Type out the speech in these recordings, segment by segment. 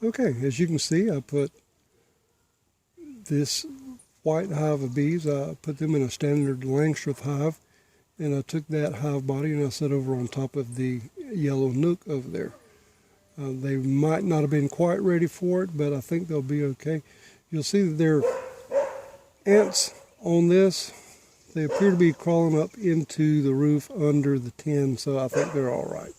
Okay, as you can see, I put this white hive of bees, I put them in a standard Langstroth hive, and I took that hive body and I set over on top of the yellow nook over there. They might not have been quite ready for it, but I think they'll be okay. You'll see that there are ants on this. They appear to be crawling up into the roof under the tin, so I think they're all right.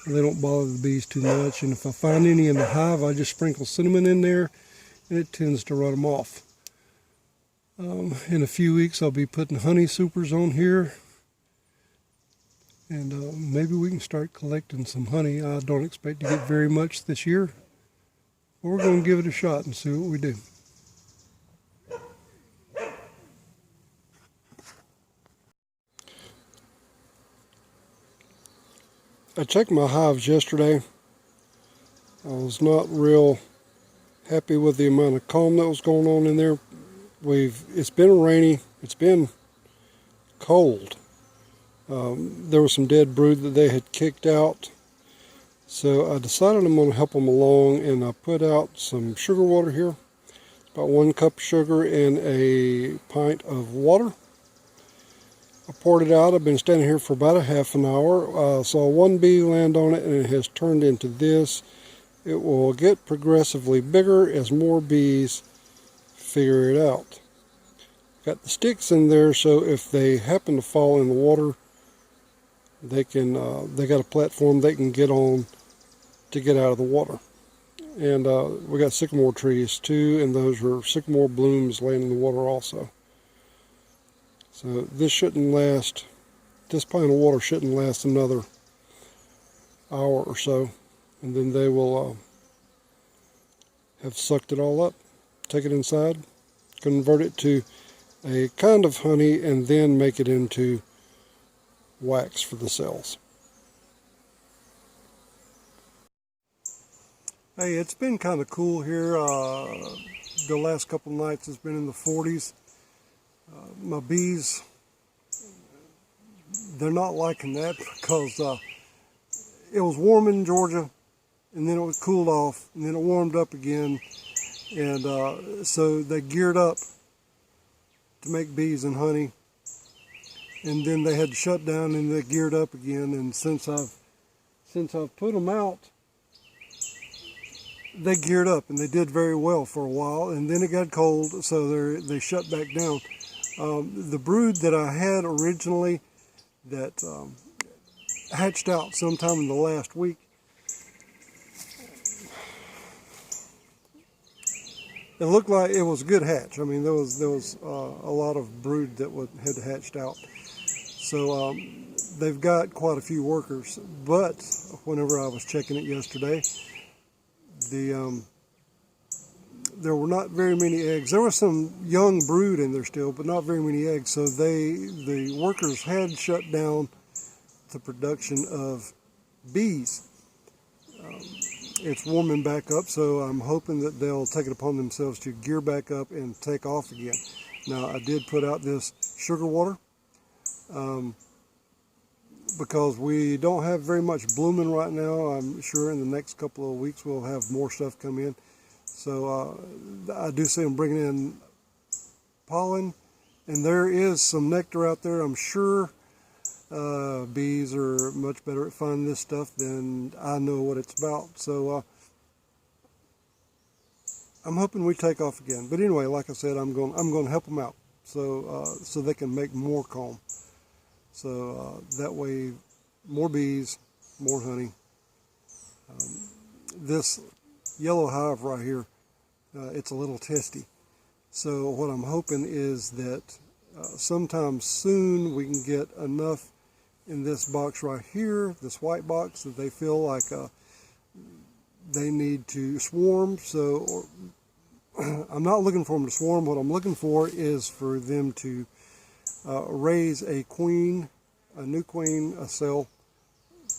They don't bother the bees too much, and if I find any in the hive, I just sprinkle cinnamon in there, and it tends to run them off. In a few weeks, I'll be putting honey supers on here, and maybe we can start collecting some honey. I don't expect to get very much this year, but we're going to give it a shot and see what we do. I checked my hives yesterday. I was not real happy with the amount of comb that was going on in there. It's been rainy, it's been cold. There was some dead brood that they had kicked out. So I decided I'm going to help them along, and I put out some sugar water here. About 1 cup of sugar and a pint of water. I poured it out. I've been standing here for about a half an hour. Saw one bee land on it, and it has turned into this. It will get progressively bigger as more bees figure it out. Got the sticks in there, so if they happen to fall in the water, they got a platform they can get on to get out of the water. And we got sycamore trees too, and those are sycamore blooms laying in the water also. So this pint of water shouldn't last another hour or so, and then they will have sucked it all up, take it inside, convert it to a kind of honey, and then make it into wax for the cells. Hey, it's been kind of cool here. The last couple nights it's been in the 40s. My bees, they're not liking that because it was warm in Georgia, and then it was cooled off, and then it warmed up again, and so they geared up to make bees and honey, and then they had to shut down, and they geared up again. And since I've put them out, they geared up, and they did very well for a while, and then it got cold, so they shut back down. The brood that I had originally that hatched out sometime in the last week, it looked like it was a good hatch. I mean, there was a lot of brood that had hatched out. So they've got quite a few workers, but whenever I was checking it yesterday, there were not very many eggs. There was some young brood in there still, but not very many eggs. So the workers had shut down the production of bees. It's warming back up, so I'm hoping that they'll take it upon themselves to gear back up and take off again. Now, I did put out this sugar water because we don't have very much blooming right now. I'm sure in the next couple of weeks we'll have more stuff come in. So I do see them bringing in pollen, and there is some nectar out there. I'm sure bees are much better at finding this stuff than I know what it's about. So I'm hoping we take off again. But anyway, like I said, I'm going to help them out so they can make more comb. So that way, more bees, more honey. This yellow hive right here, it's a little testy. So what I'm hoping is that sometime soon we can get enough in this box right here, this white box, that they feel like they need to swarm. So I'm not looking for them to swarm. What I'm looking for is for them to raise a queen, a new queen, a cell,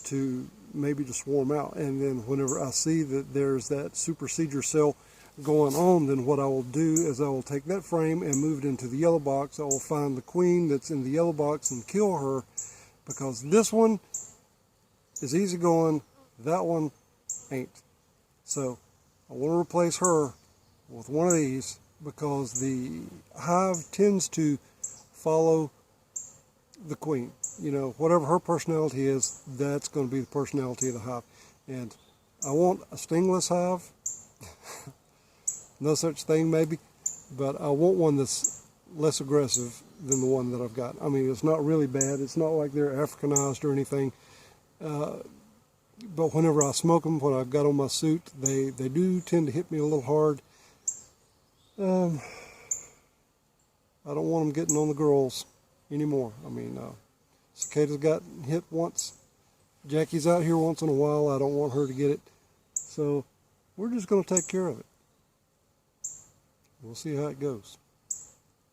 to maybe to swarm out. And then whenever I see that there's that supersedure cell going on, then what I will do is I will take that frame and move it into the yellow box. I will find the queen that's in the yellow box and kill her, because this one is easy going, that one ain't. So I want to replace her with one of these because the hive tends to follow the queen. You know, whatever her personality is, that's going to be the personality of the hive. And I want a stingless hive. No such thing maybe, but I want one that's less aggressive than the one that I've got. I mean, it's not really bad. It's not like they're Africanized or anything. But whenever I smoke them, what I've got on my suit, they do tend to hit me a little hard. I don't want them getting on the girls anymore. I mean, Cicada's got hit once. Jackie's out here once in a while. I don't want her to get it. So we're just going to take care of it. We'll see how it goes.